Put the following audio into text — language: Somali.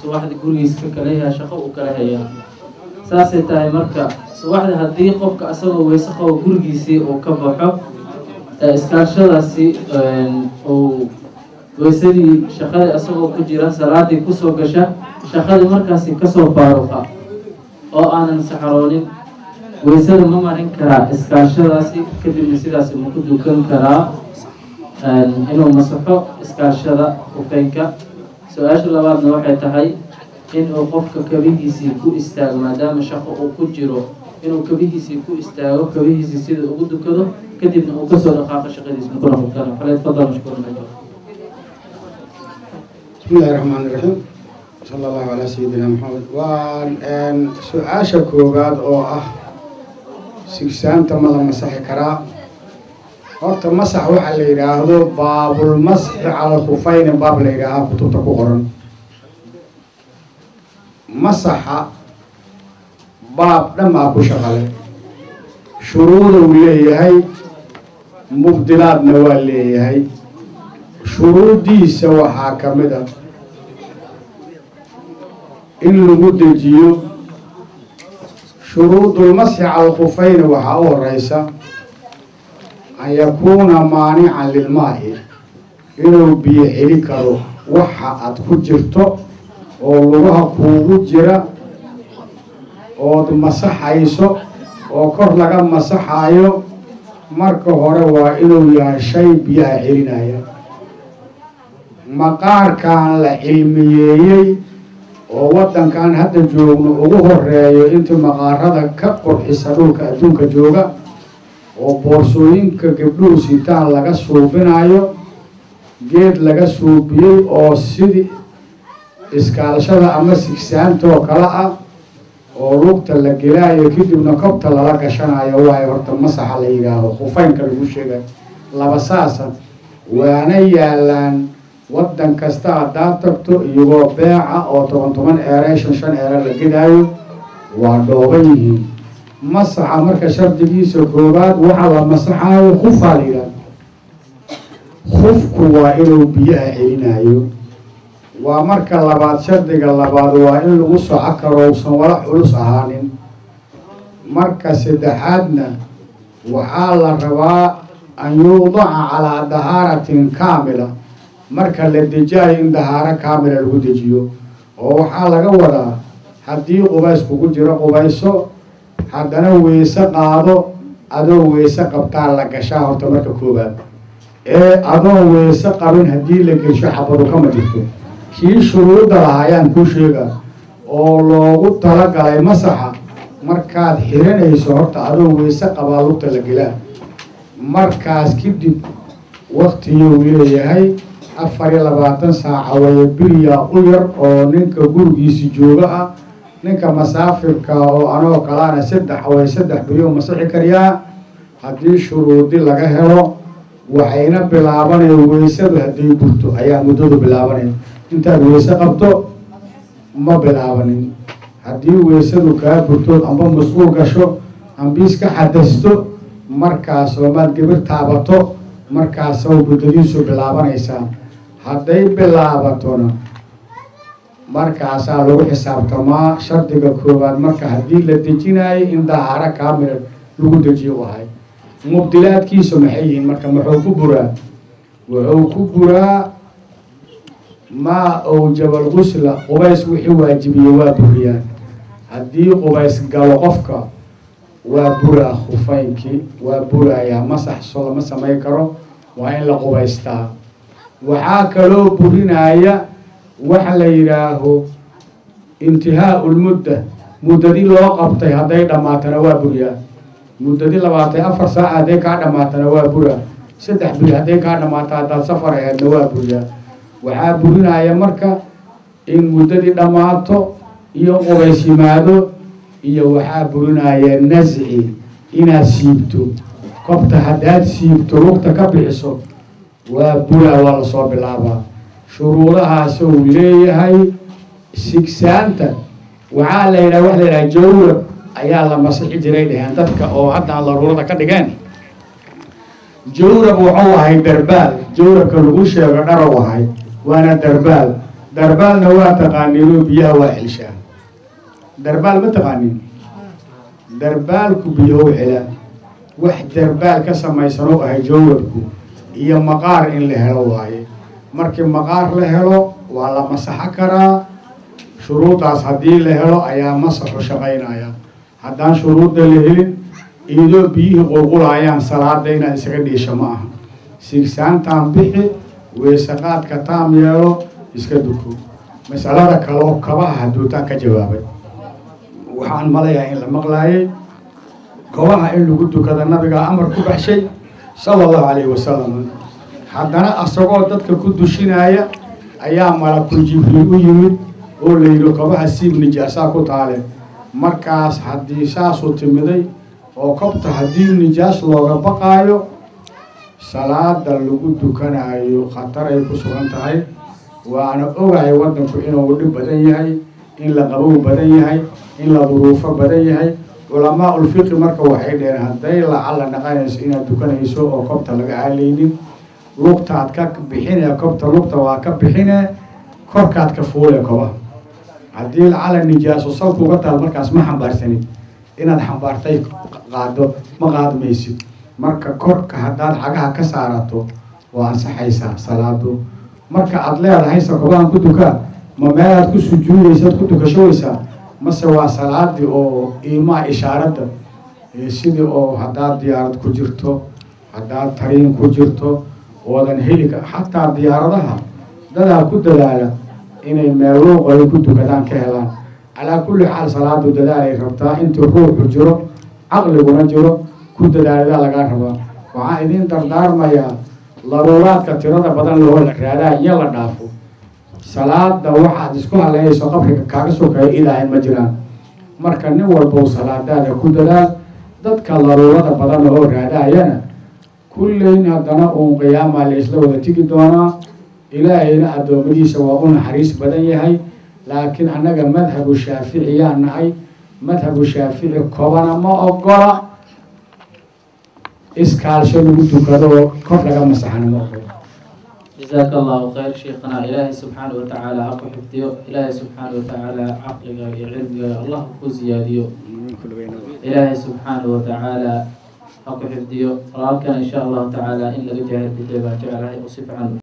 واحد يقول يسكك عليها شقة وكلها ساسي تاي مركا واحد هدي قفك أصلا ويسقى وقرقيسي وكبحه إسكارشلاسي ويسدي شقة أصلا وكجيرا سرادي كسو قشة شقة مركاسي كسو فاروقة أو أنا نسحروني ويسدي ممارين كرا إسكارشلاسي كدي مسيداسي مكدو كن كرا إنه مسحو إسكارشلا وفينكا سؤال labaadna waxay tahay in uu qofka kabihiisii ku istaago maadaama shaqo uu ku jiro inuu kabihiisii ku istaago kabihiisii sida ugu dukado kadibna uu kasoo dhaqaaqo shaqadiisa kuna hubkana faleed fadlan mashkuuran ajro bismillahi rahmaani rahiim sala allahu calaa sayidina maxamed waan su-aasha koowaad oo ah sigsaanta ma la masaxi karaa horta masax waxaa la yidhaahdo baabulmasxi cala alkhufayni baab la yidhaahaa kutubta ku qoran masaxa baab dhammaa ku shaqale shuruuduu leeyahay mubdilaadna waa leeyahay shuruuddiisa waxaa ka mid a in lagu dejiyo shuruudulmasxi cala alkhufayni waxaa u horeysa an yakuuna maanican lilmaa'i inuu biyo celi karo waxa aad ku jirto oo lugaha kuugu jira ood masaxayso oo kor laga masaxayo marka hore waa inuu yahay shay biyaha celinaya maqaarkan la cilmiyeeyey oo waddankan hadda joogno ugu horeeyo intii maqaarada ka qurxisa dhulka adduunka jooga oo boorsooyinka gabdhuhu sitaan laga suubinayo geed laga suubiyey oo sidii iskaalashada ama sigsaantoo kale ah oo lugta la gelaayo kadibna kobta lala gashanayo waayo horta masaxa la yidhaaho khufaynka lagu sheegay laba saasa waana yaalaan waddan kasta haddaad tagto iyagoo beeca oo 10 eere 5 eere la gedaayo waa dhooban yihiin masaxa marka shardigiisa koowaad waxa la masaxaayo khufaa la yidhaahdo khufku waa inuu biyaha celinayo waa marka labaad shardiga labaad waa in lagu soco karo uusan wala culus ahaanin marka saddexaadna waxaa la rabaa an yuudaca calaa dahaaratin kaamila marka la dejaayo in dahaaro kaamila lagu dejiyo oo waxaa laga wadaa haddii qubays kugu jiro qubayso haddana weyse qaado adoo weyse qabtaa la gashaa horta marka koowaad adoon weyse qabin haddii la gesho xabadu kama jirto kii shuruudda lahaa ayaan kuu sheega oo loogu talagalay masaxa markaad xiranayso horta adoo weyse qabaa lugta la gelaa markaas kadib waktiguu leeyahay 24 saaca waya biriyaa u yar oo ninka gurigiisi jooga ah ninka masaafirka oo anoo kalaana 3 beriyo masaxi kariyaa haddii shuruudi laga helo waxayna bilaabanaya weysadu hadday burto ayaa muddadu bilaabanaya intaad weyse qabto ma bilaabanin haddii weysadu kaa burtood amba mas-uul gasho ambiis ka xadasto markaas oomaad gabir taabato markaasoo muddadiisu bilaabanaysaa hadday bilaabatona markaasaa lagu xisaabtamaa shardiga koowaad marka haddii la dejinayo in dahaaro kaamila lagu dejiyo ahay mubdilaadkiisu maxay yihiin marka wuxuu ku buraa maa awjaba algusla qubays wixii waajibiye waa buriyaan haddii qubays galo qofka waa buraa khufaynkii waa burayaa masaxso lama samayn karo waa in la qubaystaa waxaa kaloo burinaya waxa la yidhaaho intihaau lmudda muddadii loo qabtay hadday dhammaatana waa buriyaa muddadii 24 saac hadday kaa dhammaatana waa buraa 3 bil hadday kaa dhammaato haddaad safar aheedna waa buriyaa waxaa burinaya marka in muddadii dhammaato iyo qubays yimaado iyo waxaa burinaya nasci inaad siibto kobta haddaad siibto lugta ka bixiso waa buraa waa lasoo bilaabaa shuruudahaas uu leeyahay sigsaanta waxaa la yidhaha wax la yidhaha jawrab ayaa la masixi jiray dheheen dadka oo haddaan daruurada ka dhigeen jawrab wuxuu ahay darbaal jawrabka lagu sheego dharow ahay وانا دربال دربال نوات تقانينو بيها وحلشان دربال ما تقانين دربال كبيهو علا واحد دربال كسم يسنو هاي جوابكو هي مقار إن لهلو هاي مركب مقار لهلو وعلى مسح كرا شروط أصحابي لهلو أيام مسح وشقين أيام هدان شروط لهلين إيدو بيه قلقل أيام صلاة دينا إسكدي شماء سيكسان تنبيحي ويسقات كتام يالو إسكدوكو مسألة كلو كباها دوتا كجوابي وحان ملايا إن المغلاي كواها إن لقدو كذا النبي أمر كبحشي صلى الله عليه وسلم حدنا أصغر دتك كدو شنايا أيام ملك جبريل ويمد وليلو كواها سيب نجاساكو تعالى مركز حديثاسو تمدي وقبط حديث نجاس لوغا بقايو صلاة لقدو كان أيو خطر يكو سغنتهاي وأنا أوعي ودنكو إنه ودب بدنيهاي إن لقبو بدنيهاي إن لظروف بدنيهاي علماء الفقه مركا وحيدين هداي لعل نقايس إن الدكان يسوء وقبط لقا علينين لقطة كاك بحينة قبط لقطة واكب بحينة كوركات كفولة كوا هدي لعل النجاس وصلكو قطة المركز ما حنبارسني إن الحنبارتي قادو ما قاد ميسي مركا كورك هداد حقها كسارتو وانسحيسا صلاة مركا عدلها هيسا كوان كدوكا ما مالات كسجود يساد كدوكا شويسا مسوا صلاة أو إيما إشارة سيدي أو هداد ديارة كجرتو هداد ترين كجرتو ودن هيلك حتى ديارتها ده كود دلالة إن الملوك ويكودو كدان كهلان على كل حال صلاة دلالة ربطها أنت روح الجرو عقل ونجرو كود دلالة لقى ربا وعايدين دردار ما يا ضرورات كثيرة بدن له الكرادة يلا دافو صلاة ده واحد يسكو عليه سقف كارسو كي إلى المجران مركن والبو صلاة ده كود دلالة ضد كالضرورات بدن له الكرادة ينا كلنا هدنا قيام الإسلام وتيجي دونا إلهينا أدومدي سواء حريص بدن يهي لكن أنا مذهب الشافعي أنا مذهب الشافعي كوانا ما أقرأ إسكال شنو تكذو كيف لقى مسحنا ما جزاك الله خير شيخنا. إلهي سبحانه وتعالى حق حفظه، إلهي سبحانه وتعالى عقلك علمك الله كزياديو، إلهي سبحانه وتعالى حق حفظه. ولكن إن شاء الله تعالى إن لقى جاهل كتابة جعلها يصف عنه.